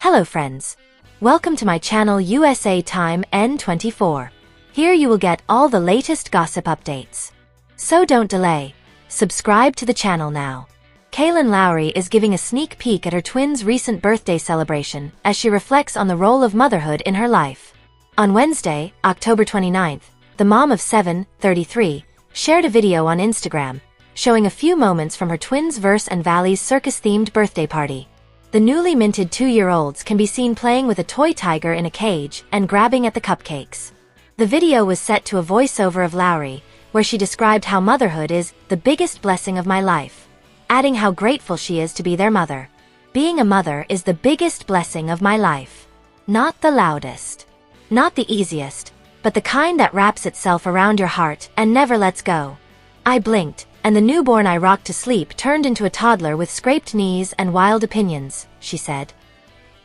Hello friends. Welcome to my channel USA Time N24. Here you will get all the latest gossip updates. So don't delay. Subscribe to the channel now. Kailyn Lowry is giving a sneak peek at her twins' recent birthday celebration as she reflects on the role of motherhood in her life. On Wednesday, October 29th, the mom of 7, 33, shared a video on Instagram, showing a few moments from her twins' Verse and Valley's circus-themed birthday party. The newly minted 2-year-olds can be seen playing with a toy tiger in a cage and grabbing at the cupcakes. The video was set to a voiceover of Lowry, where she described how motherhood is the biggest blessing of my life, adding how grateful she is to be their mother. Being a mother is the biggest blessing of my life. Not the loudest, not the easiest, but the kind that wraps itself around your heart and never lets go. I blinked, and the newborn I rocked to sleep turned into a toddler with scraped knees and wild opinions, she said.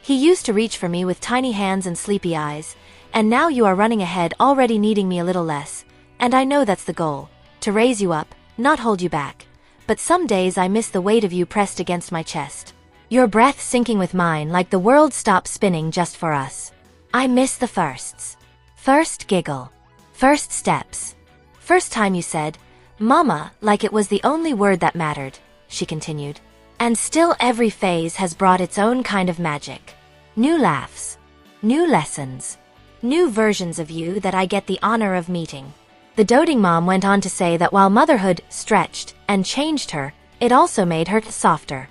He used to reach for me with tiny hands and sleepy eyes, and now you are running ahead already needing me a little less, and I know that's the goal, to raise you up, not hold you back. But some days I miss the weight of you pressed against my chest. Your breath sinking with mine like the world stopped spinning just for us. I miss the firsts. First giggle. First steps. First time you said, "Mama," like it was the only word that mattered, she continued. And still every phase has brought its own kind of magic. New laughs. New lessons. New versions of you that I get the honor of meeting. The doting mom went on to say that while motherhood stretched and changed her, it also made her softer.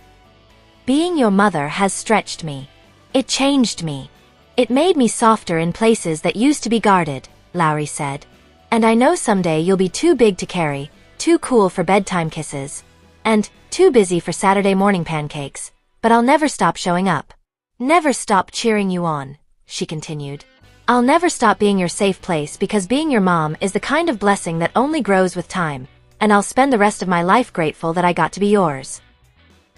Being your mother has stretched me. It changed me. It made me softer in places that used to be guarded, Lowry said. And I know someday you'll be too big to carry, too cool for bedtime kisses, and too busy for Saturday morning pancakes, but I'll never stop showing up. Never stop cheering you on, she continued. I'll never stop being your safe place because being your mom is the kind of blessing that only grows with time, and I'll spend the rest of my life grateful that I got to be yours.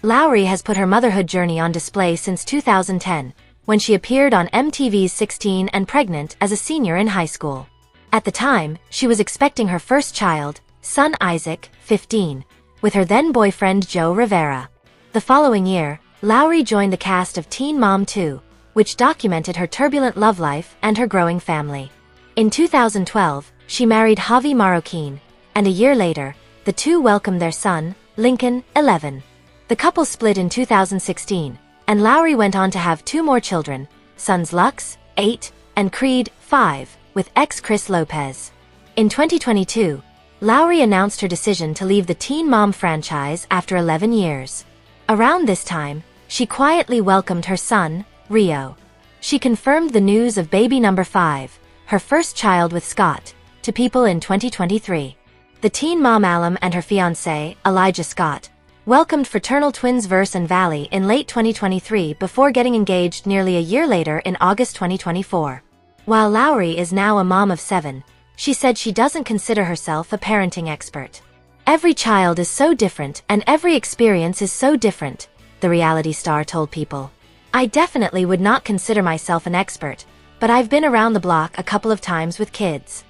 Lowry has put her motherhood journey on display since 2010, when she appeared on MTV's 16 and Pregnant as a senior in high school. At the time, she was expecting her first child, son Isaac, 15, with her then-boyfriend Joe Rivera. The following year, Lowry joined the cast of Teen Mom 2, which documented her turbulent love life and her growing family. In 2012, she married Javi Marroquin, and a year later, the two welcomed their son, Lincoln, 11. The couple split in 2016, and Lowry went on to have 2 more children, sons Lux, 8, and Creed, 5, with ex Chris Lopez. In 2022, Lowry announced her decision to leave the Teen Mom franchise after 11 years. Around this time, she quietly welcomed her son, Rio. She confirmed the news of baby number 5, her first child with Scott, to people in 2023. The teen mom alum and her fiancé, Elijah Scott, welcomed fraternal twins Verse and Valley in late 2023 before getting engaged nearly a year later in August 2024. While Lowry is now a mom of 7, she said she doesn't consider herself a parenting expert. Every child is so different and every experience is so different, the reality star told People. I definitely would not consider myself an expert, but I've been around the block a couple of times with kids.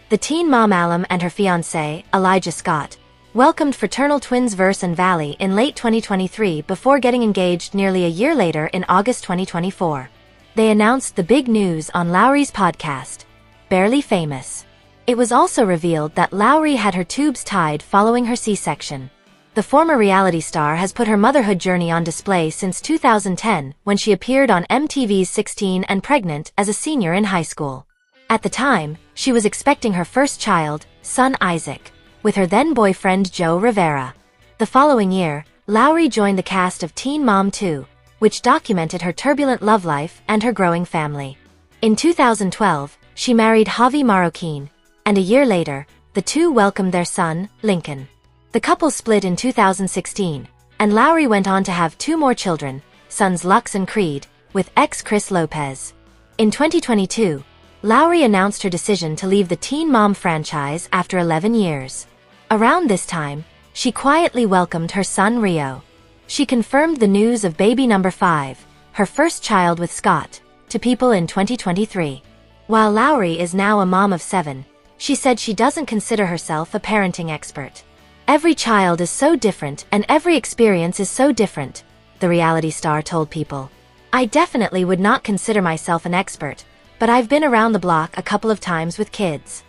The teen mom alum and her fiancé, Elijah Scott, welcomed fraternal twins Verse and Valley in late 2023 before getting engaged nearly a year later in August 2024. They announced the big news on Lowry's podcast, Barely Famous. It was also revealed that Lowry had her tubes tied following her C-section. The former reality star has put her motherhood journey on display since 2010 when she appeared on MTV's 16 and Pregnant as a senior in high school. At the time, she was expecting her first child, son Isaac, with her then-boyfriend Joe Rivera. The following year, Lowry joined the cast of Teen Mom 2, which documented her turbulent love life and her growing family. In 2012, she married Javi Marroquin, and a year later, the two welcomed their son, Lincoln. The couple split in 2016, and Lowry went on to have 2 more children, sons Lux and Creed, with ex Chris Lopez. In 2022, Lowry announced her decision to leave the Teen Mom franchise after 11 years. Around this time, she quietly welcomed her son Rio. She confirmed the news of baby number 5, her first child with Scott, to people in 2023. While Lowry is now a mom of 7, she said she doesn't consider herself a parenting expert. Every child is so different and every experience is so different, the reality star told People. I definitely would not consider myself an expert, but I've been around the block a couple of times with kids.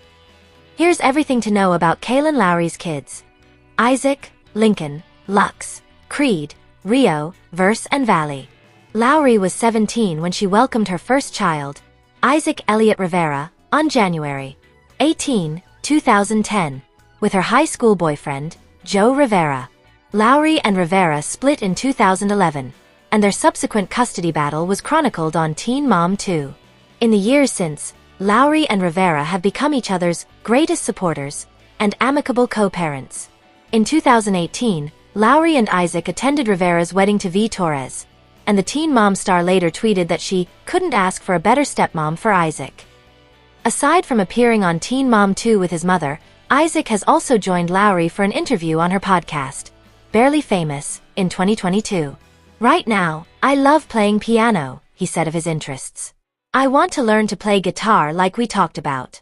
Here's everything to know about Kailyn Lowry's kids. Isaac, Lincoln, Lux, Creed, Rio, Verse and Valley. Lowry was 17 when she welcomed her first child, Isaac Elliott Rivera, on January 18, 2010, with her high school boyfriend, Joe Rivera. Lowry and Rivera split in 2011, and their subsequent custody battle was chronicled on Teen Mom 2. In the years since, Lowry and Rivera have become each other's greatest supporters and amicable co-parents. In 2018, Lowry and Isaac attended Rivera's wedding to V. Torres, and the Teen Mom star later tweeted that she couldn't ask for a better stepmom for Isaac. Aside from appearing on Teen Mom 2 with his mother, Isaac has also joined Lowry for an interview on her podcast, Barely Famous, in 2022. Right now, I love playing piano, he said of his interests. I want to learn to play guitar like we talked about.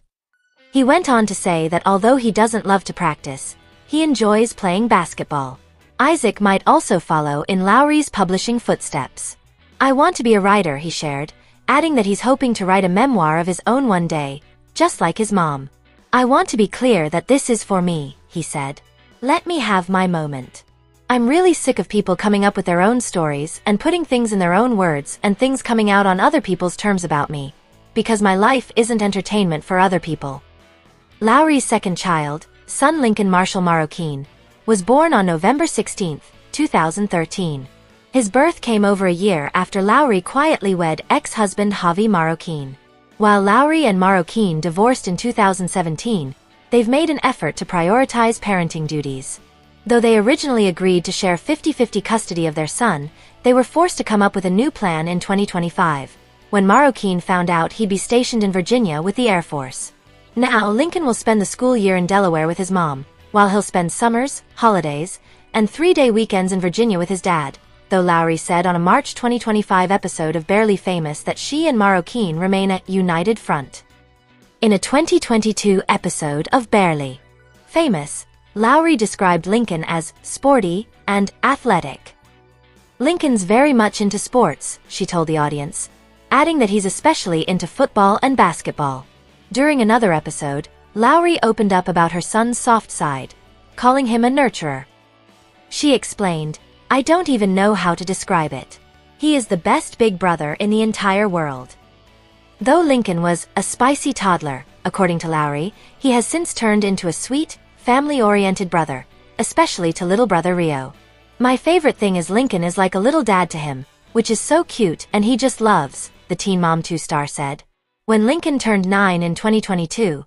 He went on to say that although he doesn't love to practice, he enjoys playing basketball. Isaac might also follow in Lowry's publishing footsteps. I want to be a writer, he shared, adding that he's hoping to write a memoir of his own one day, just like his mom. I want to be clear that this is for me, he said. Let me have my moment. I'm really sick of people coming up with their own stories and putting things in their own words and things coming out on other people's terms about me, because my life isn't entertainment for other people. Lowry's second child, son Lincoln Marshall Marroquin, was born on November 16, 2013. His birth came over a year after Lowry quietly wed ex-husband Javi Marroquin. While Lowry and Marroquin divorced in 2017, they've made an effort to prioritize parenting duties. Though they originally agreed to share 50-50 custody of their son, they were forced to come up with a new plan in 2025, when Marroquin found out he'd be stationed in Virginia with the Air Force. Now, Lincoln will spend the school year in Delaware with his mom, while he'll spend summers, holidays, and 3-day weekends in Virginia with his dad, though Lowry said on a March 2025 episode of Barely Famous that she and Marroquin remain a united front. In a 2022 episode of Barely Famous, Lowry described Lincoln as sporty and athletic. Lincoln's very much into sports, she told the audience, adding that he's especially into football and basketball. During another episode, Lowry opened up about her son's soft side, calling him a nurturer. She explained, I don't even know how to describe it. He is the best big brother in the entire world. Though Lincoln was a spicy toddler, according to Lowry, he has since turned into a sweet, family-oriented brother, especially to little brother Rio. My favorite thing is Lincoln is like a little dad to him, which is so cute and he just loves, the Teen Mom 2 star said. When Lincoln turned 9 in 2022,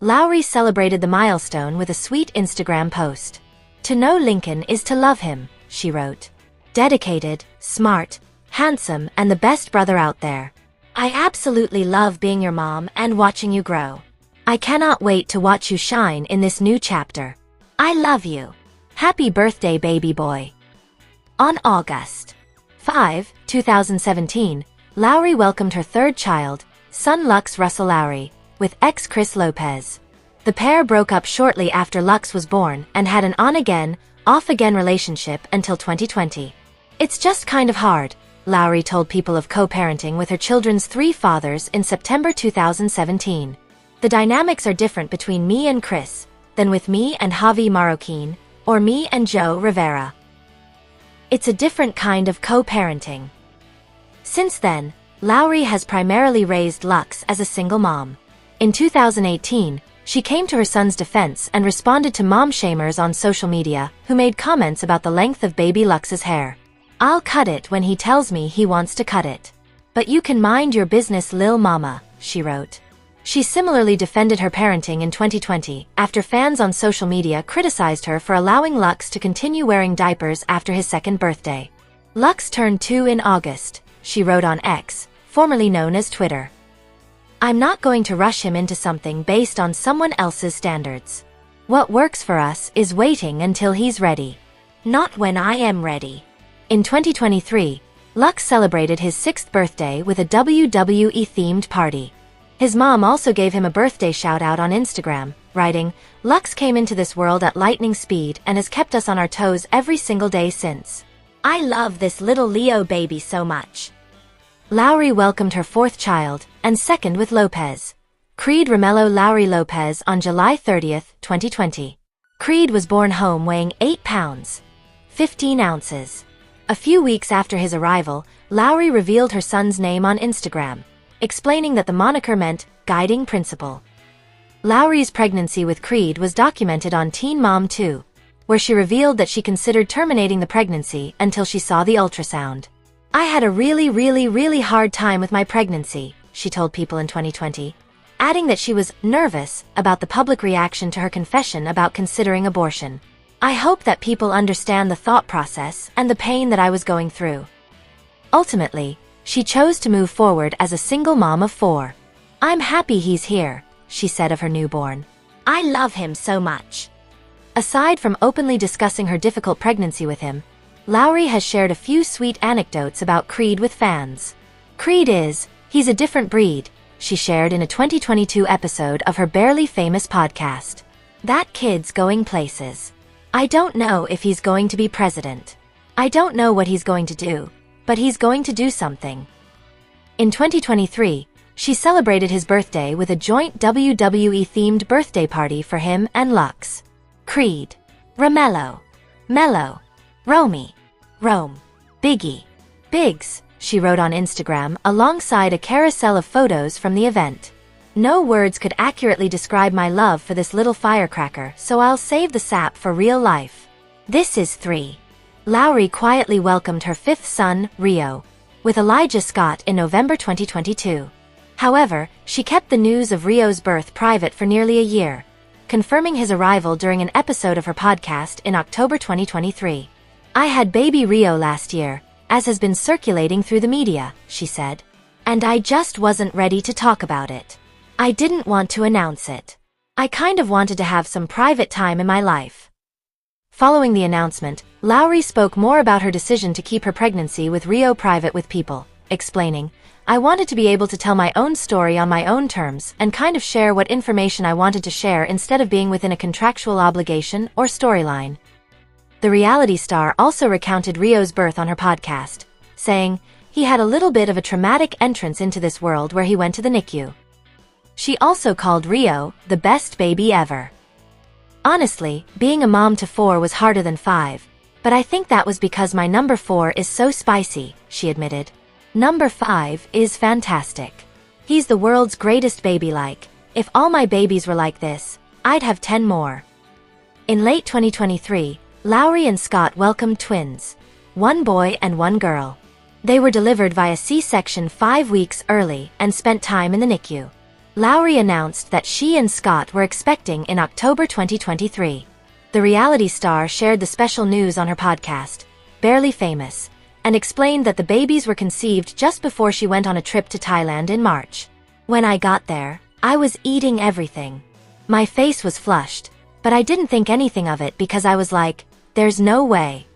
Lowry celebrated the milestone with a sweet Instagram post. To know Lincoln is to love him, she wrote. Dedicated, smart, handsome, and the best brother out there. I absolutely love being your mom and watching you grow. I cannot wait to watch you shine in this new chapter. I love you. Happy birthday, baby boy. On August 5, 2017, Lowry welcomed her third child, son Lux Russell Lowry, with ex Chris Lopez. The pair broke up shortly after Lux was born and had an on-again, off-again relationship until 2020. It's just kind of hard, Lowry told People of co-parenting with her children's 3 fathers in September 2017. The dynamics are different between me and Chris than with me and Javi Marroquin or me and Joe Rivera. It's a different kind of co-parenting. Since then, Lowry has primarily raised Lux as a single mom. In 2018, she came to her son's defense and responded to mom shamers on social media who made comments about the length of baby Lux's hair. I'll cut it when he tells me he wants to cut it. But you can mind your business, lil mama, she wrote. She similarly defended her parenting in 2020 after fans on social media criticized her for allowing Lux to continue wearing diapers after his second birthday. Lux turned 2 in August, she wrote on X, formerly known as Twitter. I'm not going to rush him into something based on someone else's standards. What works for us is waiting until he's ready. Not when I am ready. In 2023, Lux celebrated his 6th birthday with a WWE-themed party. His mom also gave him a birthday shout-out on Instagram, writing, Lux came into this world at lightning speed and has kept us on our toes every single day since. I love this little Leo baby so much. Lowry welcomed her fourth child, and second with Lopez. Creed Romello Lowry Lopez on July 30, 2020. Creed was born home weighing 8 pounds, 15 ounces. A few weeks after his arrival, Lowry revealed her son's name on Instagram, explaining that the moniker meant guiding principle. Lowry's pregnancy with Creed was documented on Teen Mom 2, where she revealed that she considered terminating the pregnancy until she saw the ultrasound. "I had a really hard time with my pregnancy," she told People in 2020, adding that she was nervous about the public reaction to her confession about considering abortion. "I hope that people understand the thought process and the pain that I was going through." Ultimately, she chose to move forward as a single mom of 4. "I'm happy he's here," she said of her newborn. "I love him so much." Aside from openly discussing her difficult pregnancy with him, Lowry has shared a few sweet anecdotes about Creed with fans. He's a different breed," she shared in a 2022 episode of her Barely Famous podcast. "That kid's going places. I don't know if he's going to be president. I don't know what he's going to do, but he's going to do something." In 2023, she celebrated his birthday with a joint WWE-themed birthday party for him and Lux, Creed, Romello, Mello, Romy, Rome, Biggie, Biggs, she wrote on Instagram alongside a carousel of photos from the event. "No words could accurately describe my love for this little firecracker, so I'll save the sap for real life. This is 3. Lowry quietly welcomed her 5th son, Rio, with Elijah Scott in November 2022. However, she kept the news of Rio's birth private for nearly a year, confirming his arrival during an episode of her podcast in October 2023. "I had baby Rio last year, as has been circulating through the media," she said. "And I just wasn't ready to talk about it. I didn't want to announce it. I kind of wanted to have some private time in my life." Following the announcement, Lowry spoke more about her decision to keep her pregnancy with Rio private with People, explaining, "I wanted to be able to tell my own story on my own terms and kind of share what information I wanted to share instead of being within a contractual obligation or storyline." The reality star also recounted Rio's birth on her podcast, saying, "He had a little bit of a traumatic entrance into this world where he went to the NICU." She also called Rio the best baby ever. "Honestly, being a mom to 4 was harder than 5, but I think that was because my number 4 is so spicy," she admitted. "Number 5 is fantastic. He's the world's greatest baby. If all my babies were like this, I'd have 10 more." In late 2023, Lowry and Scott welcomed twins, 1 boy and 1 girl. They were delivered via C-section 5 weeks early and spent time in the NICU. Lowry announced that she and Scott were expecting in October 2023. The reality star shared the special news on her podcast, Barely Famous, and explained that the babies were conceived just before she went on a trip to Thailand in March. "When I got there, I was eating everything. My face was flushed, but I didn't think anything of it because I was like, there's no way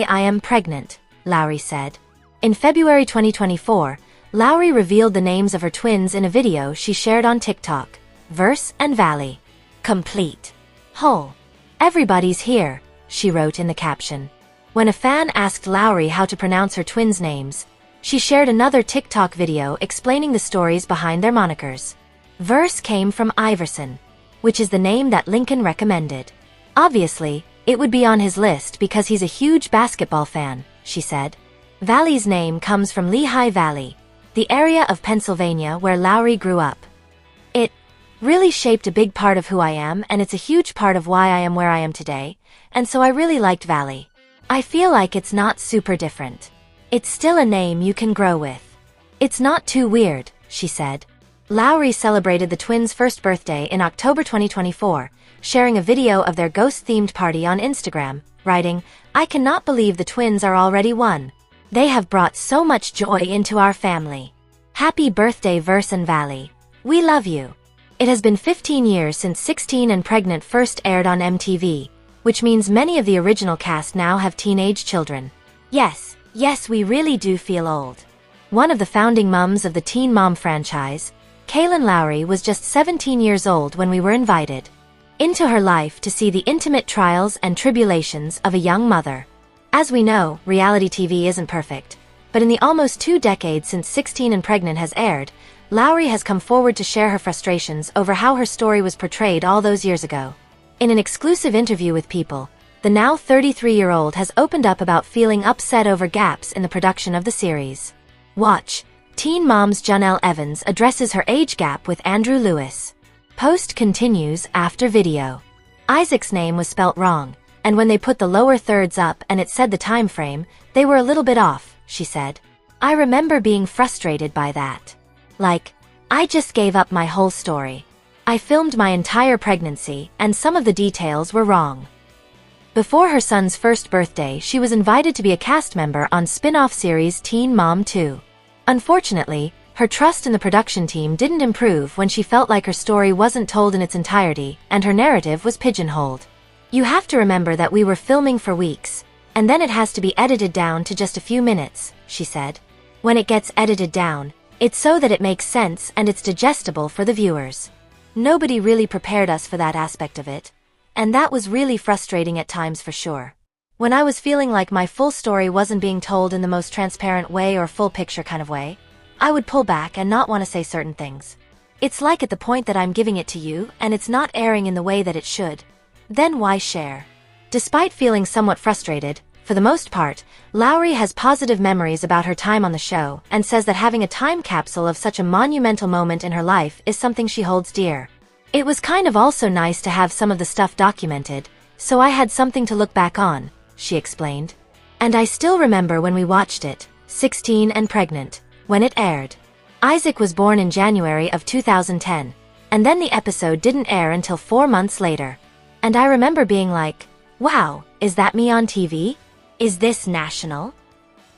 I am pregnant," Lowry said. In February 2024, Lowry revealed the names of her twins in a video she shared on TikTok, Verse and Valley. "Complete. Whole. Everybody's here," she wrote in the caption. When a fan asked Lowry how to pronounce her twins' names, she shared another TikTok video explaining the stories behind their monikers. Verse came from Iverson, which is the name that Lincoln recommended. "Obviously, it would be on his list because he's a huge basketball fan," she said. Valley's name comes from Lehigh Valley, the area of Pennsylvania where Lowry grew up. "It really shaped a big part of who I am, and it's a huge part of why I am where I am today, and so I really liked Valley. I feel like it's not super different. It's still a name you can grow with. It's not too weird," she said. Lowry celebrated the twins' first birthday in October 2024, sharing a video of their ghost-themed party on Instagram, writing, "I cannot believe the twins are already 1. They have brought so much joy into our family. Happy birthday, Verse and Valley. We love you." It has been 15 years since 16 and Pregnant first aired on MTV, which means many of the original cast now have teenage children. Yes, we really do feel old." One of the founding mums of the Teen Mom franchise, Kailyn Lowry, was just 17 years old when we were invited into her life to see the intimate trials and tribulations of a young mother. As we know, reality TV isn't perfect, But in the almost 2 decades since 16 and Pregnant has aired, Lowry has come forward to share her frustrations over how her story was portrayed all those years ago. In an exclusive interview with People, the now 33-year-old has opened up about feeling upset over gaps in the production of the series. Watch. Teen Mom's Janelle Evans addresses her age gap with Andrew Lewis. Post continues after video. Isaac's name was spelt wrong, and when they put the lower thirds up and it said the time frame, they were a little bit off, she said. I remember being frustrated by that. Like, I just gave up my whole story. I filmed my entire pregnancy, and some of the details were wrong. Before her son's first birthday, she was invited to be a cast member on spin-off series Teen Mom 2. Unfortunately, her trust in the production team didn't improve when she felt like her story wasn't told in its entirety, and her narrative was pigeonholed. You have to remember that we were filming for weeks, and then it has to be edited down to just a few minutes, she said. When it gets edited down, it's so that it makes sense and it's digestible for the viewers. Nobody really prepared us for that aspect of it, and that was really frustrating at times for sure. When I was feeling like my full story wasn't being told in the most transparent way or full picture kind of way, I would pull back and not want to say certain things. It's like at the point that I'm giving it to you and it's not airing in the way that it should. Then why share? Despite feeling somewhat frustrated, for the most part, Lowry has positive memories about her time on the show and says that having a time capsule of such a monumental moment in her life is something she holds dear. It was kind of also nice to have some of the stuff documented, so I had something to look back on, she explained. And I still remember when we watched it, 16 and Pregnant, when it aired. Isaac was born in January of 2010, and then the episode didn't air until 4 months later. And I remember being like, wow, is that me on TV? Is this national?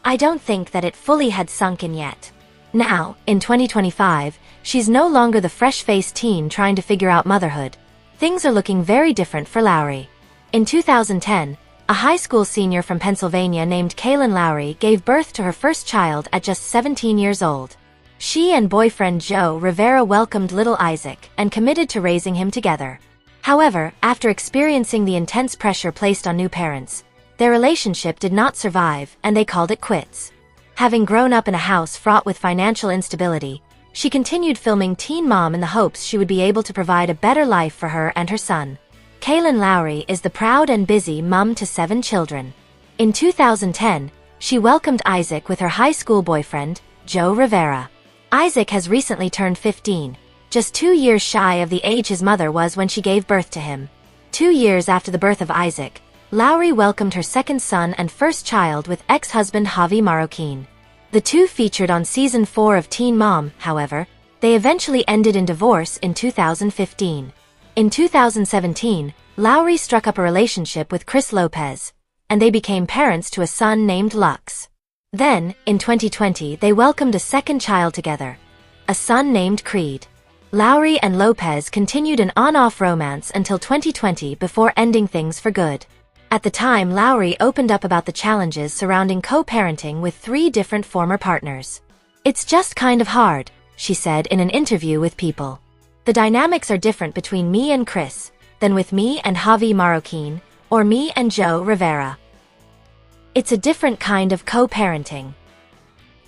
I don't think that it fully had sunk in yet. Now, in 2025, she's no longer the fresh-faced teen trying to figure out motherhood. Things are looking very different for Lowry. In 2010, a high school senior from Pennsylvania named Kailyn Lowry gave birth to her first child at just 17 years old. She and boyfriend Joe Rivera welcomed little Isaac and committed to raising him together. However, after experiencing the intense pressure placed on new parents, their relationship did not survive and they called it quits. Having grown up in a house fraught with financial instability, she continued filming Teen Mom in the hopes she would be able to provide a better life for her and her son. Kailyn Lowry is the proud and busy mum to 7 children. In 2010, she welcomed Isaac with her high school boyfriend, Joe Rivera. Isaac has recently turned 15, just 2 years shy of the age his mother was when she gave birth to him. 2 years after the birth of Isaac, Lowry welcomed her second son and first child with ex-husband Javi Marroquin. The two featured on season 4 of Teen Mom, however, they eventually ended in divorce in 2015. In 2017, Lowry struck up a relationship with Chris Lopez, and they became parents to a son named Lux. Then, in 2020, they welcomed a second child together, a son named Creed. Lowry and Lopez continued an on-off romance until 2020 before ending things for good. At the time, Lowry opened up about the challenges surrounding co-parenting with 3 different former partners. It's just kind of hard, she said in an interview with People. The dynamics are different between me and Chris than with me and Javi Marroquin, or me and Joe Rivera. It's a different kind of co-parenting.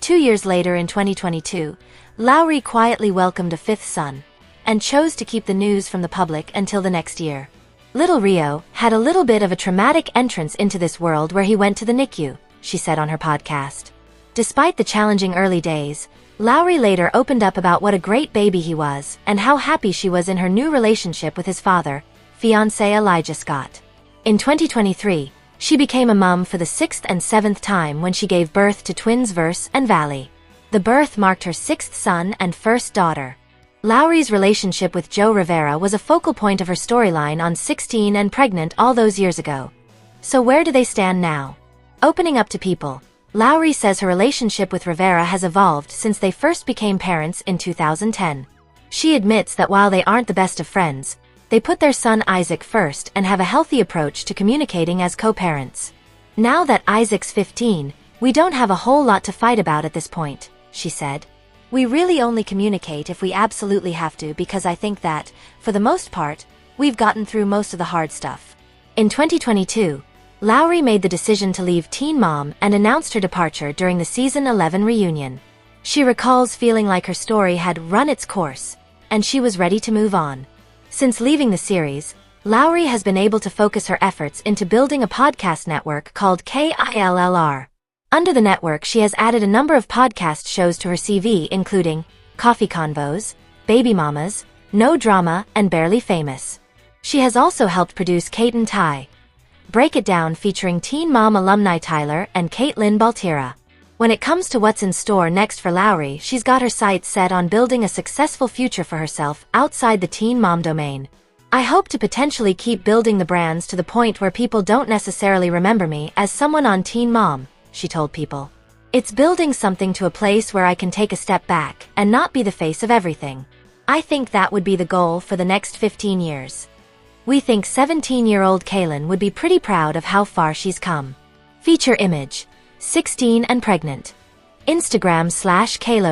2 years later in 2022, Lowry quietly welcomed a 5th son, and chose to keep the news from the public until the next year. Little Rio had a little bit of a traumatic entrance into this world where he went to the NICU, she said on her podcast. Despite the challenging early days, Lowry later opened up about what a great baby he was and how happy she was in her new relationship with his father, fiancé Elijah Scott. In 2023, she became a mum for the 6th and 7th time when she gave birth to twins Verse and Valley. The birth marked her 6th son and first daughter. Lowry's relationship with Joe Rivera was a focal point of her storyline on 16 and Pregnant all those years ago. So where do they stand now? Opening up to People, Lowry says her relationship with Rivera has evolved since they first became parents in 2010. She admits that while they aren't the best of friends, they put their son Isaac first and have a healthy approach to communicating as co-parents. Now that Isaac's 15, we don't have a whole lot to fight about at this point, she said. We really only communicate if we absolutely have to because I think that, for the most part, we've gotten through most of the hard stuff. In 2022, Lowry made the decision to leave Teen Mom and announced her departure during the season 11 reunion. She recalls feeling like her story had run its course, and she was ready to move on. Since leaving the series, Lowry has been able to focus her efforts into building a podcast network called KILLR. Under the network, she has added a number of podcast shows to her CV, including Coffee Convos, Baby Mamas, No Drama, and Barely Famous. She has also helped produce Kate and Ty Break It Down, featuring Teen Mom alumni Tyler and Caitlin Baltira. When it comes to what's in store next for Lowry, she's got her sights set on building a successful future for herself outside the Teen Mom domain. I hope to potentially keep building the brands to the point where people don't necessarily remember me as someone on Teen Mom, she told People. It's building something to a place where I can take a step back and not be the face of everything. I think that would be the goal for the next 15 years. We think 17-year-old Kailyn would be pretty proud of how far she's come. Feature image: 16 and pregnant. Instagram /Kailyn Lowry.